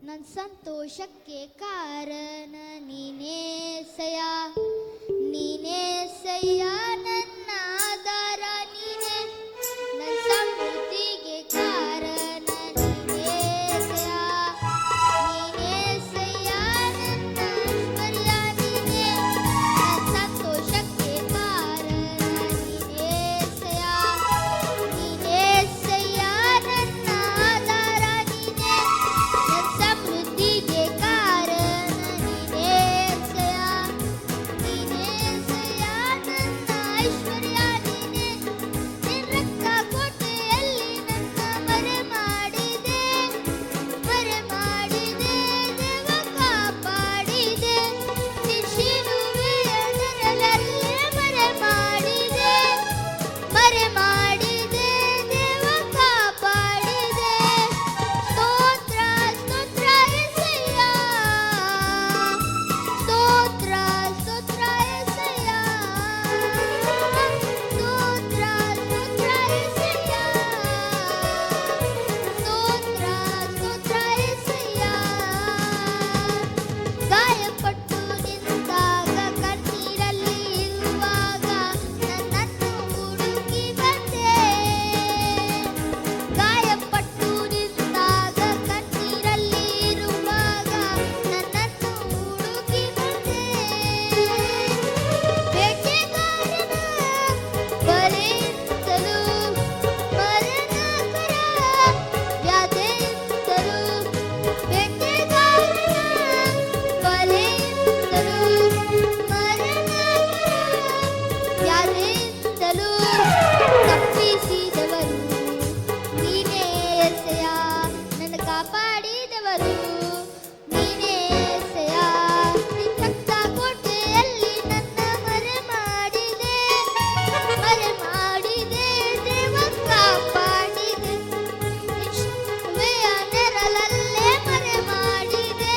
ನನ್ನ ಸಂತೋಷಕ್ಕೆ ಕಾರಣ ನೀನೇಸಯ್ಯ, ನೀನೇಸಯ್ಯ ನನ್ನ ಆಧಾರ ನೀನೇ, ನನ್ನ ಸಮೃದ್ಧಿಗೆ ಕಾರಣ ನೀನೇಸಯ್ಯ, ನೀನೇಸಯ್ಯ ನನ್ನ ಐಶ್ವರ್ಯ ನೀನೇ, ನನ್ನ ಸಂತೋಷಕ್ಕೆ ಕಾರಣ ನೀನೇಸಯ್ಯ, ನೀನೇಸಯ್ಯ ನನ್ನ ಆಧಾರ ನೀನೇ, ನನ್ನ ಸಮೃದ್ಧಿಗೆ ಕಾರಣ ನೀನೇಸಯ್ಯ, ನೀನೇಸಯ್ಯ ನನ್ನ ಐಶ್ವರ್ಯ ನೀನೇ, ನಿನ್ನ ರಕ್ತ ಕೋಟೆಯಲ್ಲಿ ನನ್ನ ಮರೆ ಮಾಡಿದೆ, ಮರೆ ಮಾಡಿದೆ, ದೇವ ಕಾಪಾಡಿದೆ, ನಿನ್ನ ಶಿಲುಬೆಯ ನೆರಳಲ್ಲೇ ಮರೆ ಮಾಡಿದೆ, ಮರೆ ಮಾಡಿದೆ, ದೇವ ಕಾಪಾಡಿದೆ. ಸ್ತೋತ್ರ ಸ್ತೋತ್ರ యేసయ్య, ಸ್ತೋತ್ರ ಸ್ತೋತ್ರ యేసయ్య, ಸ್ತೋತ್ರ ಸ್ತೋತ್ರ యేసయ్య, ಸ್ತೋತ್ರ ಸ್ತೋತ್ರ యేసయ్య. ಗಾಯಪಟ್ಟು ನಿಂತಾಗ ಕಣ್ಣೀರಲ್ಲಿ ಇರುವಾಗ ನನ್ನನ್ನು ಹುಡುಕಿ ಬಂದೆ, ಗಾಯಪಟ್ಟು ನಿಂತಾಗ ಕಣ್ಣೀರಲ್ಲಿ ಇರುವಾಗ ನನ್ನನ್ನು ಹುಡುಕಿ ಬಂದೆ, ಬೇಟೆಗಾರನ ಬಲೆಯಿಂದಲೂ ಮರಣಕರ ವ್ಯಾಧಿಯಿಂದಲೂ, ಬೇಟೆಗಾರನ ಬಲೆಯಿಂದಲೂ ಮರಣಕರ ವ್ಯಾಧಿಯಿಂದಲೂ ತಪ್ಪಿಸಿದವರು ನೀನೇ యేసయ్య, ನನ್ನ ಕಾಪಾಡಿದವರು ನೀನೇ యేసయ్ಯ, ನಿನ್ನ ರಕ್ತ ಕೋಟೆಯಲ್ಲಿ ನನ್ನ ಮರೆ ಮಾಡಿದೆ, ಮರೆ ಮಾಡಿದೆ, ದೇವ ಕಾಪಾಡಿದೆ, ನಿನ್ನ ಶಿಲುಬೆಯ ನೆರಳಲ್ಲೇ ಮರೆ ಮಾಡಿದೆ,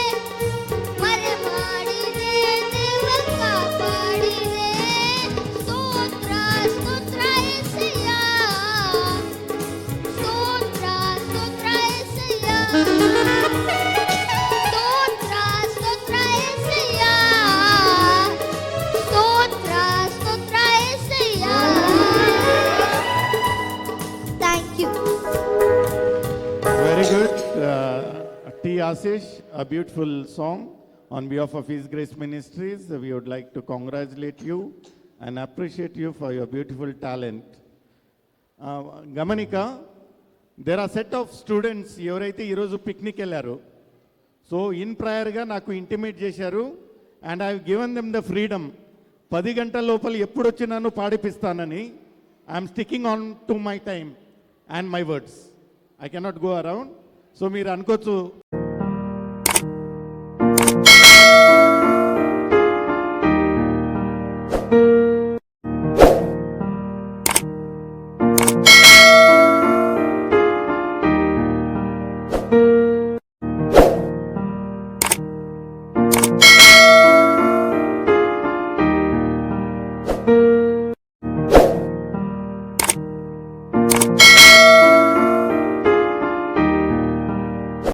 ಮರೆ ಮಾಡಿದೆ, ದೇವ ಕಾಪಾಡಿದೆ. ಸ್ತೋತ್ರ ಸ್ತೋತ್ರ యేసయ్య, ಸ್ತೋತ್ರ ಸ್ತೋತ್ರ యేసయ్ಯ, ಸ್ತೋತ್ರ ಸ್ತೋತ್ರ యేసయ్య, ಸ್ತೋತ್ರ ಸ್ತೋತ್ರ Yesayya. Thank you. Very good. T. Ashish, a beautiful song. On behalf of His Grace Ministries, we would like to congratulate you and appreciate you for your beautiful talent. గమనిక, there are set of students ఎవరైతే ఈరోజు picnic వెళ్ళారు, so in ప్రయర్గా నాకు intimate చేశారు and I given them the freedom. 10 గంటల లోపల ఎప్పుడు వచ్చినాను పాడిపిస్తానని. I'm sticking on to my time and my words. I cannot go around. So మీరు అనుకోవచ్చు